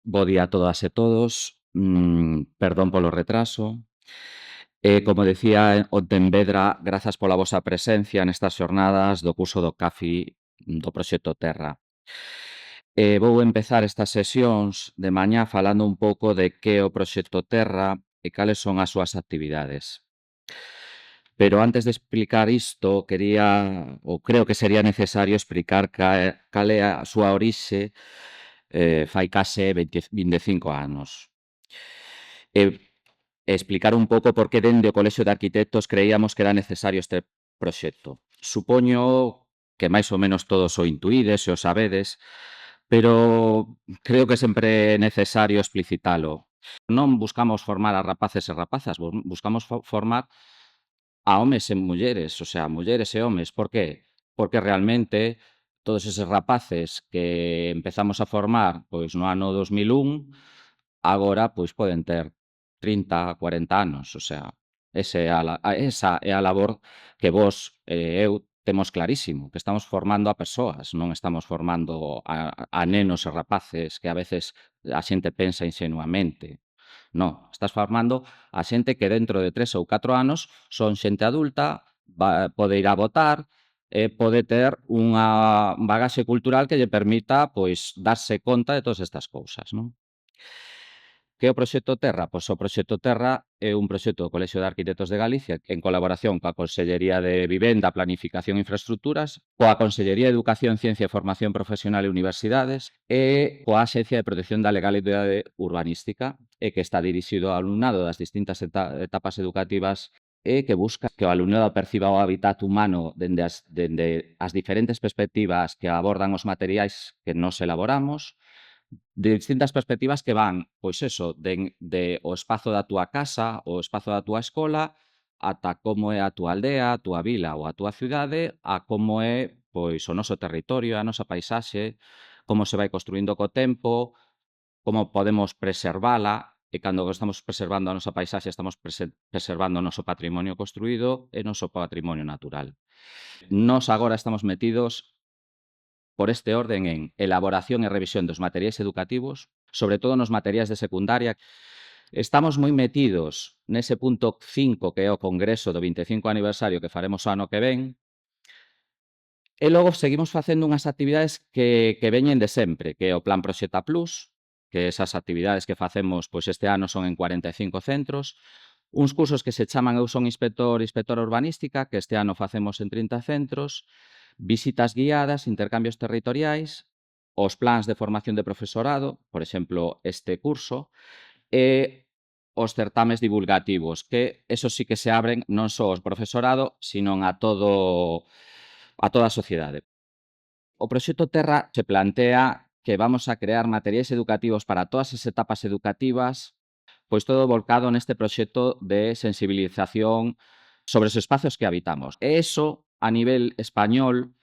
Bo día a todas e todos. Perdón polo retraso. Como decía onte en Vedra, grazas pola vosa presencia nestas xornadas do curso do CAFI do Proxecto Terra. Vou empezar estas sesións de mañá falando un pouco de que é o Proxecto Terra e cales son as súas actividades. Pero antes de explicar isto, quería, ou creo que sería necesario explicar cal é a súa orixe fai case 25 anos. Explicar un pouco por que dende o Colexio de Arquitectos creíamos que era necesario este proxecto. Supoño que máis ou menos todos o intuídes e o sabedes, pero creo que sempre é necesario explicitalo. Non buscamos formar a rapaces e rapazas, buscamos formar a homes e mulleres, o sea, mulleres e homes. Por que? Porque realmente todos eses rapaces que empezamos a formar pois no ano 2001, agora pois poden ter 30, 40 anos, o sea, esa é a labor que vos e eu temos clarísimo, que estamos formando a persoas, non estamos formando a nenos e rapaces que a veces a xente pensa inxenuamente. Non, estás formando a xente que dentro de 3 ou 4 anos son xente adulta, pode ir a votar e pode ter unha bagaxe cultural que lle permita, pois, darse conta de todas estas cousas, non? Que é o Proxecto Terra? Pois o Proxecto Terra é un proxecto do Colexio de Arquitectos de Galicia en colaboración coa Consellería de Vivenda, Planificación e Infraestructuras, coa Consellería de Educación, Ciencia e Formación Profesional e Universidades e coa Axencia de Protección da Legalidade Urbanística e que está dirixido ao alumnado das distintas etapas educativas e que busca que o alumnado perciba o hábitat humano dende as diferentes perspectivas que abordan os materiais que nos elaboramos, de distintas perspectivas que van, pois eso, de o espazo da túa casa, o espazo da túa escola, ata como é a túa aldea, a túa vila ou a túa cidade, a como é, pois, o noso territorio, a nosa paisaxe, como se vai construindo co tempo, como podemos preservala, e cando estamos preservando a nosa paisaxe estamos preservando o noso patrimonio construído e o noso patrimonio natural. Nós agora estamos metidos por este orden en elaboración e revisión dos materiais educativos, sobre todo nos materiais de secundaria. Estamos moi metidos nese punto 5 que é o congreso do 25 aniversario que faremos o ano que ven, e logo seguimos facendo unhas actividades que veñen de sempre, que é o Plan Proxecta Plus, que esas actividades que facemos pois este ano son en 45 centros, uns cursos que se chaman Eu son inspector, inspectora urbanística, que este ano facemos en 30 centros, visitas guiadas, intercambios territoriais, os plans de formación de profesorado, por exemplo, este curso, e os certames divulgativos, que esos sí que se abren non só ao profesorado, sino a toda a sociedade. O Proxecto Terra se plantea que vamos a crear materiais educativos para todas as etapas educativas, pois todo volcado neste proxecto de sensibilización sobre os espacios que habitamos. E iso, a nivel español,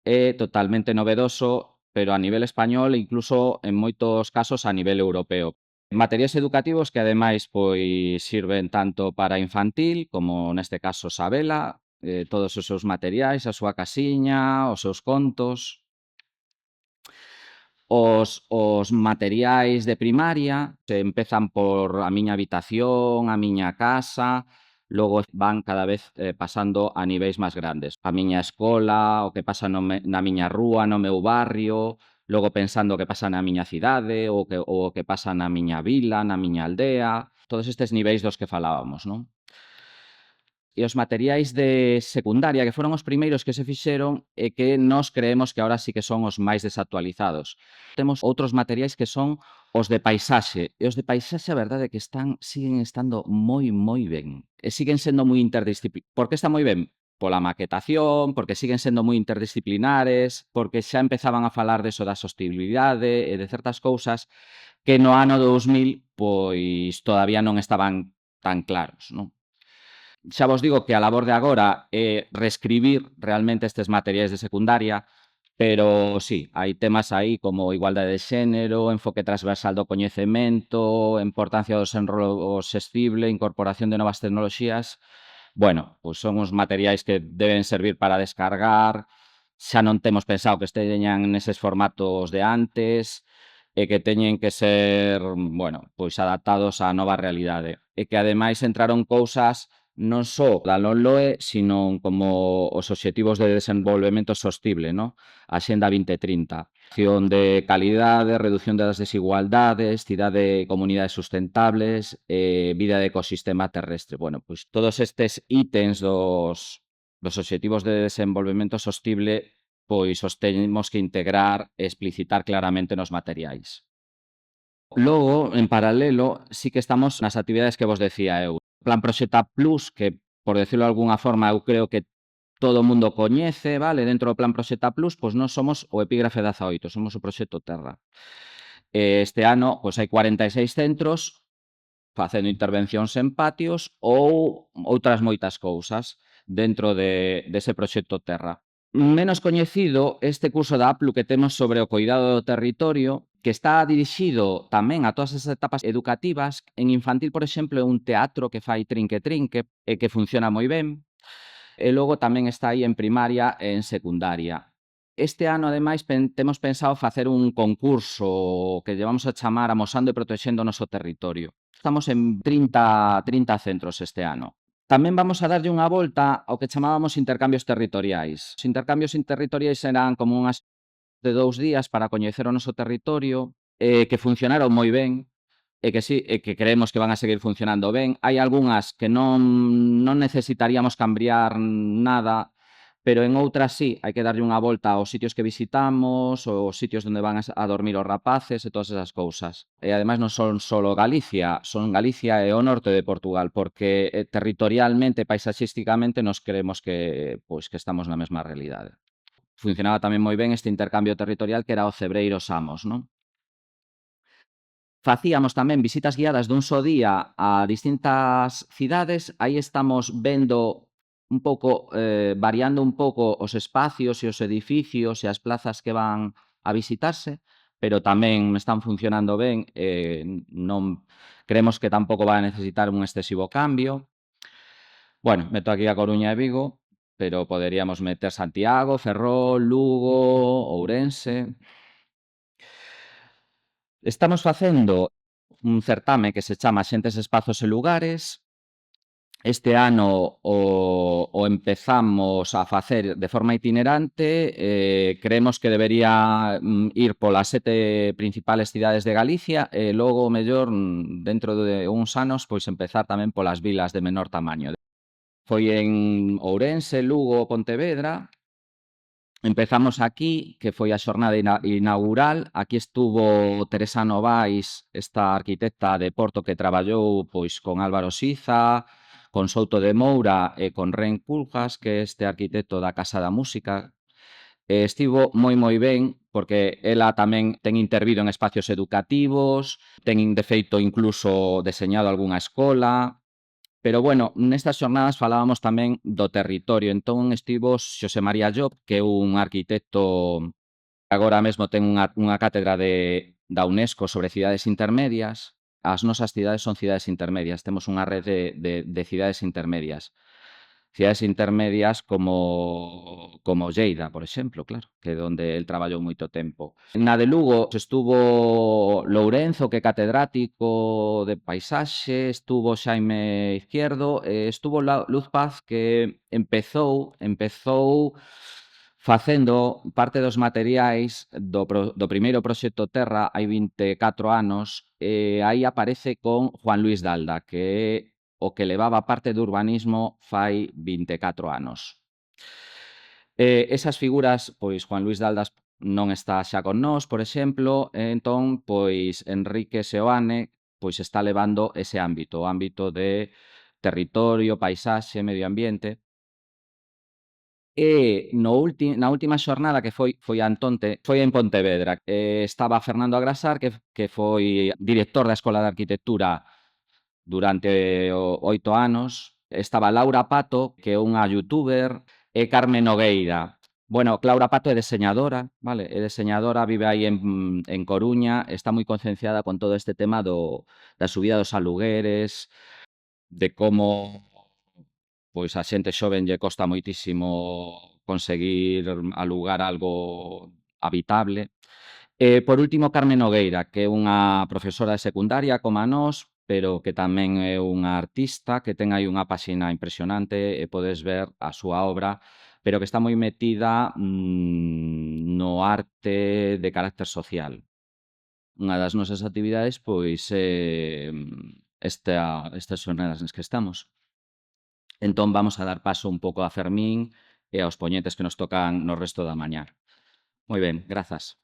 é totalmente novedoso, pero a nivel español e incluso en moitos casos a nivel europeo. Materiais educativos que ademais pois sirven tanto para infantil como neste caso Sabela, todos os seus materiais, a súa casiña, os seus contos. Os materiais de primaria empezan por a miña habitación, a miña casa, logo van cada vez pasando a niveis máis grandes. A miña escola, o que pasa na miña rúa, no meu barrio, logo pensando o que pasa na miña cidade, o que pasa na miña vila, na miña aldea, todos estes niveis dos que falábamos, non? E os materiais de secundaria, que foron os primeiros que se fixeron e que nós creemos que agora sí que son os máis desactualizados. Temos outros materiais que son os de paisaxe, e os de paisaxe a verdade é que siguen estando moi ben, e siguen sendo moi Por que están moi ben? Pola maquetación, porque siguen sendo moi interdisciplinares, porque xa empezaban a falar deso da sostibilidade e de certas cousas que no ano 2000, pois, todavía non estaban tan claros, non? Xa vos digo que a labor de agora é reescribir realmente estes materiais de secundaria, pero sí, hai temas aí como igualdade de xénero, enfoque transversal do coñecemento, importancia do desenrolo sostible, incorporación de novas tecnoloxías. Bueno, pois son uns materiais que deben servir para descargar, xa non temos pensado que esteñan neses formatos de antes, e que teñen que ser, bueno, pois adaptados á nova realidade. E que ademais entraron cousas non só da LOMLOE, sino como os Obxectivos de Desenvolvemento Sostible, no? A Axenda 2030. Acción de calidade, redución das desigualdades, cidade e comunidades sustentables, vida de ecosistema terrestre. Bueno, pois todos estes ítems dos Obxectivos de Desenvolvemento Sostible pois os temos que integrar e explicitar claramente nos materiais. Logo, en paralelo, sí que estamos nas actividades que vos decía eu. Plan Proxecta Plus, que, por decirlo de algunha forma, eu creo que todo o mundo coñece, vale? Dentro do Plan Proxecta Plus, pois nós somos o epígrafe 18, somos o Proxecto Terra. Este ano, pois hai 46 centros facendo intervencións en patios ou outras moitas cousas dentro dese Proxecto Terra. Menos coñecido este curso da APLU que temos sobre o coidado do territorio, que está dirixido tamén a todas as etapas educativas. En infantil, por exemplo, é un teatro que fai Trinque Trinque e que funciona moi ben. E logo tamén está aí en primaria e en secundaria. Este ano, ademais, temos pensado facer un concurso que lle vamos a chamar Amosando e Protexendo o Noso Territorio. Estamos en 30 centros este ano. Tamén vamos a darlle unha volta ao que chamábamos intercambios territoriais. Os intercambios territoriais eran como unhas de 2 días para coñecer o noso territorio, que funcionaron moi ben, e que sí, e que creemos que van a seguir funcionando ben. Hai algunhas que non necesitaríamos cambiar nada, pero en outras sí, hai que darlle unha volta aos sitios que visitamos, os sitios onde van a dormir os rapaces e todas esas cousas. E ademais non son solo Galicia, son Galicia e o norte de Portugal, porque territorialmente, paisaxísticamente, nos creemos que, pois, que estamos na mesma realidade. Funcionaba tamén moi ben este intercambio territorial que era o Cebreiro Samos, non? Facíamos tamén visitas guiadas dun só día a distintas cidades. Aí estamos vendo un pouco, variando un pouco os espacios e os edificios e as plazas que van a visitarse, pero tamén están funcionando ben, non creemos que tampouco van a necesitar un excesivo cambio. Bueno, meto aquí a Coruña e Vigo, pero poderíamos meter Santiago, Ferrol, Lugo, Ourense. Estamos facendo un certame que se chama Xentes, Espazos e Lugares. Este ano o empezamos a facer de forma itinerante. Creemos que debería ir polas 7 principales cidades de Galicia e logo, mellor, dentro de uns anos, pois empezar tamén polas vilas de menor tamaño. Foi en Ourense, Lugo, Pontevedra. Empezamos aquí, que foi a xornada inaugural. Aquí estuvo Teresa Novais, esta arquitecta de Porto que traballou pois con Álvaro Siza, con Souto de Moura e con Ren Culjas, que é este arquitecto da Casa da Música. Estivo moi ben, porque ela tamén ten intervido en espacios educativos, ten de feito incluso deseñado algunha escola. Pero, bueno, nestas xornadas falábamos tamén do territorio. Entón estivo Xosé María Llop, que é un arquitecto que agora mesmo ten unha cátedra da UNESCO sobre cidades intermedias. As nosas cidades son cidades intermedias. Temos unha rede de cidades intermedias. Cidades intermedias como Lleida, por exemplo, claro, que é onde el traballou moito tempo. Na de Lugo estuvo Lourenzo, que é catedrático de paisaxe, estuvo Xaime Izquierdo, estuvo Luz Paz, que empezou facendo parte dos materiais do primeiro proxecto Terra hai 24 anos. Aí aparece con Juan Luis Dalda, que é o que levaba parte do urbanismo fai 24 anos. Esas figuras, pois Juan Luis Daldas non está xa con nós, por exemplo, entón, pois Enrique Seoane pois está levando ese ámbito, o ámbito de territorio, paisaxe, medio ambiente. E na última xornada que foi Antonte, foi en Pontevedra. Estaba Fernando Agrasar, que foi director da Escola de Arquitectura durante 8 anos. Estaba Laura Pato, que é unha youtuber, e Carmen Nogueira. Bueno, Laura Pato é deseñadora, vale? É deseñadora, vive aí en Coruña, está moi concienciada con todo este tema da subida dos alugueres, de como pois a xente xoven lle costa moitísimo conseguir alugar algo habitable. Por último, Carmen Nogueira, que é unha profesora de secundaria coma nós, pero que tamén é unha artista, que ten aí unha páxina impresionante e podes ver a súa obra, pero que está moi metida no arte de carácter social. Unha das nosas actividades, pois, estas xornadas nas que estamos. Entón, vamos a dar paso un pouco a Fermín e aos poñentes que nos tocan no resto da mañá. Moi ben, grazas.